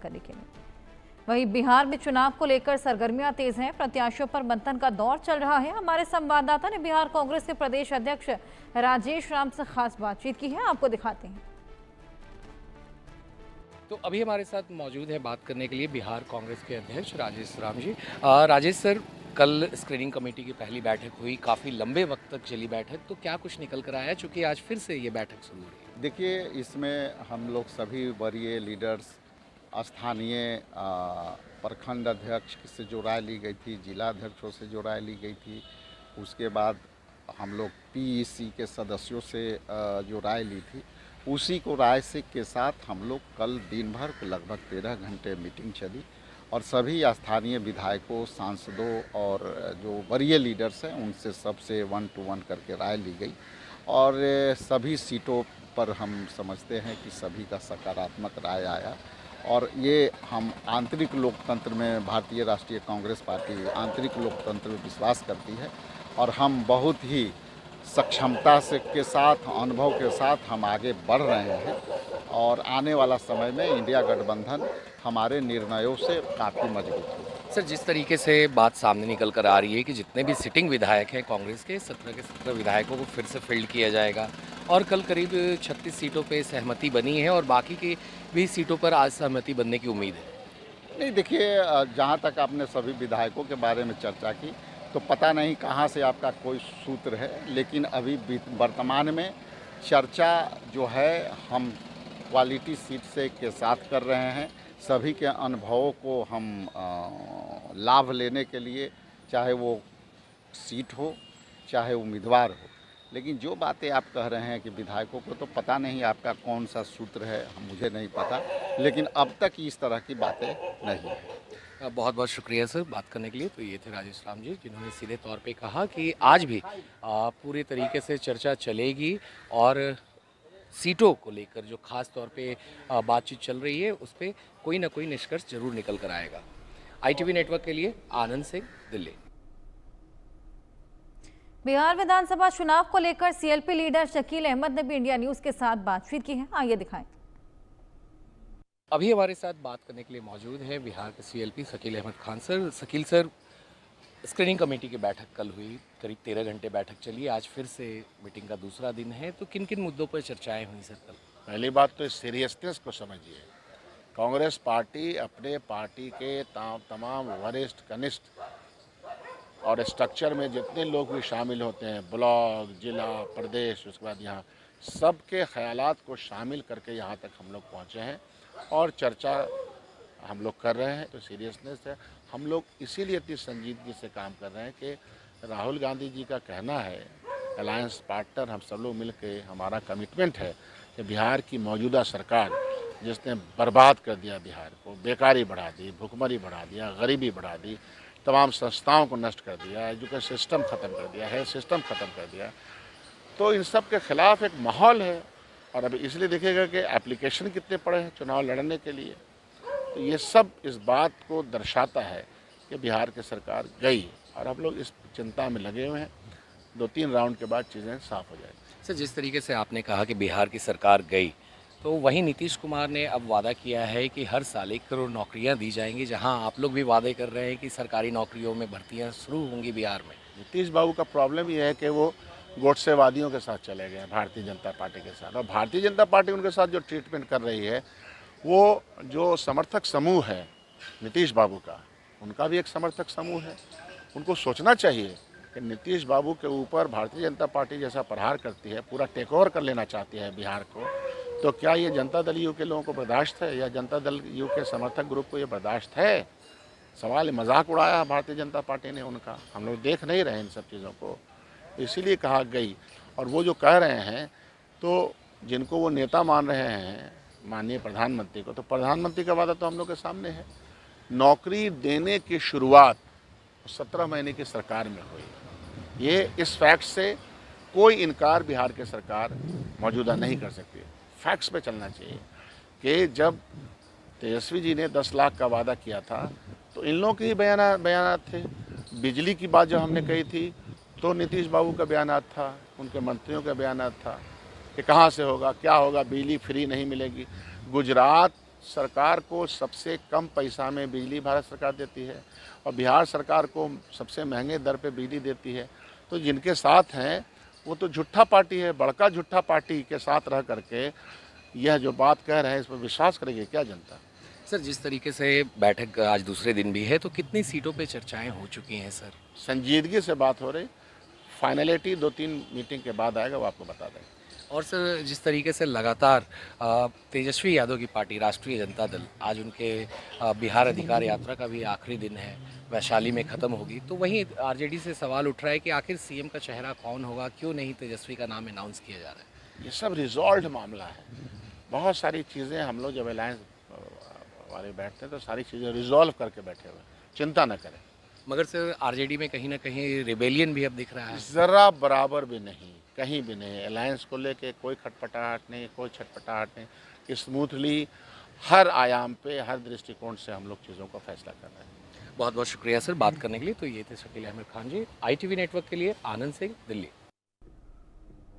करने के लिए। वहीं बिहार में चुनाव को लेकर सरगर्मियां तेज हैं। प्रत्याशियों पर मंथन का दौर चल रहा है। हमारे संवाददाता ने बिहार कांग्रेस के प्रदेश अध्यक्ष राजेश राम से खास बातचीत की है, आपको दिखाते हैं। तो अभी हमारे साथ मौजूद है बात करने के लिए बिहार कांग्रेस के अध्यक्ष राजेश राम जी। राजेश सर, कल स्क्रीनिंग कमेटी की पहली बैठक हुई, काफ़ी लंबे वक्त तक चली बैठक, तो क्या कुछ निकल कर आया, चूँकि आज फिर से ये बैठक शुरू हो रही है? देखिए, इसमें हम लोग सभी वरीय लीडर्स, स्थानीय प्रखंड अध्यक्ष से जो राय ली गई थी, जिला अध्यक्षों से जो राय ली गई थी, उसके बाद हम लोग पीईसी के सदस्यों से जो राय ली थी, उसी को राय से के साथ हम लोग कल दिन भर लगभग 13 घंटे मीटिंग चली और सभी स्थानीय विधायकों, सांसदों और जो वरीय लीडर्स हैं उनसे सबसे 1 to 1 करके राय ली गई और सभी सीटों पर हम समझते हैं कि सभी का सकारात्मक राय आया और ये हम आंतरिक लोकतंत्र में, भारतीय राष्ट्रीय कांग्रेस पार्टी आंतरिक लोकतंत्र में विश्वास करती है और हम बहुत ही सक्षमता से के साथ, अनुभव के साथ हम आगे बढ़ रहे हैं और आने वाला समय में इंडिया गठबंधन हमारे निर्णयों से काफ़ी मजबूत होगा। सर, जिस तरीके से बात सामने निकल कर आ रही है कि जितने भी सिटिंग विधायक हैं कांग्रेस के 17 विधायकों को फिर से फील्ड किया जाएगा और कल करीब 36 सीटों पे सहमति बनी है और बाकी की भी सीटों पर आज सहमति बनने की उम्मीद है। नहीं, देखिए, जहाँ तक आपने सभी विधायकों के बारे में चर्चा की तो पता नहीं कहाँ से आपका कोई सूत्र है, लेकिन अभी वर्तमान में चर्चा जो है हम क्वालिटी सीट से के साथ कर रहे हैं। सभी के अनुभवों को हम लाभ लेने के लिए, चाहे वो सीट हो चाहे उम्मीदवार हो, लेकिन जो बातें आप कह रहे हैं कि विधायकों को तो पता नहीं आपका कौन सा सूत्र है, मुझे नहीं पता, लेकिन अब तक इस तरह की बातें नहीं है। बहुत बहुत शुक्रिया सर बात करने के लिए। तो ये थे राजेश राम जी, जिन्होंने सीधे तौर पे कहा कि आज भी पूरे तरीके से चर्चा चलेगी और सीटों को लेकर जो खास तौर पे बातचीत चल रही है उस पर कोई ना कोई निष्कर्ष जरूर निकल कर आएगा। ITV नेटवर्क के लिए आनंद सिंह, दिल्ली। बिहार विधानसभा चुनाव को लेकर CLP लीडर शकील अहमद ने भी इंडिया न्यूज के साथ बातचीत की है, आइए दिखाएं। अभी हमारे साथ बात करने के लिए मौजूद है बिहार के CLP Shakeel Ahmed Khan sir. Shakeel sir, screening committee की बैठक कल हुई, करीब 13 घंटे बैठक चली, आज फिर से मीटिंग का दूसरा दिन है, तो किन किन मुद्दों पर चर्चाएं हुई सर कल? पहली बात तो इस सीरियसनेस को समझिए। कांग्रेस पार्टी अपने पार्टी के तमाम वरिष्ठ, कनिष्ठ और स्ट्रक्चर में जितने लोग भी शामिल होते हैं, ब्लॉक, जिला, प्रदेश, उसके बाद यहाँ सबके ख्यालात को शामिल करके यहाँ तक हम लोग पहुँचे हैं और चर्चा हम लोग कर रहे हैं। तो सीरियसनेस है, हम लोग इसीलिए इतनी संजीदगी से काम कर रहे हैं कि राहुल गांधी जी का कहना है, अलायंस पार्टनर हम सब लोग मिलकर, हमारा कमिटमेंट है कि बिहार की मौजूदा सरकार जिसने बर्बाद कर दिया बिहार को, बेकारी बढ़ा दी, भुखमरी बढ़ा दिया, गरीबी बढ़ा दी, तमाम संस्थाओं को नष्ट कर दिया, एजुकेशन सिस्टम ख़त्म कर दिया, हेल्थ सिस्टम ख़त्म कर दिया, तो इन सब के खिलाफ एक माहौल है। और अभी इसलिए देखिएगा कि एप्लीकेशन कितने पड़े हैं चुनाव लड़ने के लिए, तो ये सब इस बात को दर्शाता है कि बिहार की सरकार गई और हम लोग इस चिंता में लगे हुए हैं। 2-3 राउंड के बाद चीज़ें साफ हो जाएगी। सर, जिस तरीके से आपने कहा कि बिहार की सरकार गई, तो वहीं नीतीश कुमार ने अब वादा किया है कि हर साल 1 करोड़ नौकरियां दी जाएंगी, जहां आप लोग भी वादे कर रहे हैं कि सरकारी नौकरियों में भर्तियां शुरू होंगी बिहार में। नीतीश बाबू का प्रॉब्लम ये है कि वो गोडसेवादियों के साथ चले गए भारतीय जनता पार्टी के साथ, और भारतीय जनता पार्टी उनके साथ जो ट्रीटमेंट कर रही है, वो जो समर्थक समूह है नीतीश बाबू का, उनका भी एक समर्थक समूह है। उनको सोचना चाहिए कि नीतीश बाबू के ऊपर भारतीय जनता पार्टी जैसा प्रहार करती है, पूरा टेक ओवर कर लेना चाहती है बिहार को, तो क्या ये जनता दल यू के लोगों को बर्दाश्त है या जनता दल यू के समर्थक ग्रुप को ये बर्दाश्त है? सवाल मजाक उड़ाया भारतीय जनता पार्टी ने उनका, हम लोग देख नहीं रहे इन सब चीज़ों को, इसीलिए कहा गई। और वो जो कह रहे हैं, तो जिनको वो नेता मान रहे हैं माननीय प्रधानमंत्री को, तो प्रधानमंत्री का वादा तो हम लोग के सामने है। नौकरी देने की शुरुआत 17 महीने की सरकार में हुई। ये इस फैक्ट से कोई इनकार बिहार की सरकार मौजूदा नहीं कर सकती। फैक्ट्स पे चलना चाहिए कि जब तेजस्वी जी ने 10 लाख का वादा किया था तो इन लोगों के ही बयानात थे। बिजली की बात जब हमने कही थी तो नीतीश बाबू का बयानात था, उनके मंत्रियों का बयानात था कि कहाँ से होगा, क्या होगा, बिजली फ्री नहीं मिलेगी। गुजरात सरकार को सबसे कम पैसा में बिजली भारत सरकार देती है और बिहार सरकार को सबसे महंगे दर पे बिजली देती है। तो जिनके साथ हैं वो तो झूठा पार्टी है, बड़का झूठा पार्टी के साथ रह करके यह जो बात कह रहे हैं इस पर विश्वास करेगी क्या जनता? सर, जिस तरीके से बैठक आज दूसरे दिन भी है, तो कितनी सीटों पे चर्चाएं हो चुकी हैं सर? संजीदगी से बात हो रही, फाइनलिटी 2-3 मीटिंग के बाद आएगा, वो आपको बता देंगे। और सर, जिस तरीके से लगातार तेजस्वी यादव की पार्टी राष्ट्रीय जनता दल, आज उनके बिहार अधिकार यात्रा का भी आखिरी दिन है, वैशाली में ख़त्म होगी, तो वहीं आरजेडी से सवाल उठ रहा है कि आखिर सीएम का चेहरा कौन होगा, क्यों नहीं तेजस्वी का नाम अनाउंस किया जा रहा है? ये सब रिजॉल्व मामला है। बहुत सारी चीज़ें हम लोग जब अलायंस वाले बैठते हैं तो सारी चीज़ें रिजॉल्व करके बैठे हुए हैं, चिंता न करें। मगर सर, आरजेडी में कहीं ना कहीं रिबेलियन भी अब दिख रहा है। ज़रा बराबर भी नहीं, कहीं भी नहीं। अलायंस को लेके कोई खटपटाहट नहीं, कोई छटपटाहट नहीं। स्मूथली हर आयाम पे, हर दृष्टिकोण से हम लोग चीज़ों का फैसला कर रहे हैं। बहुत बहुत शुक्रिया सर बात करने के लिए। तो ये थे शकील अहमद खान जी, ITV नेटवर्क के लिए आनंद सिंह, दिल्ली।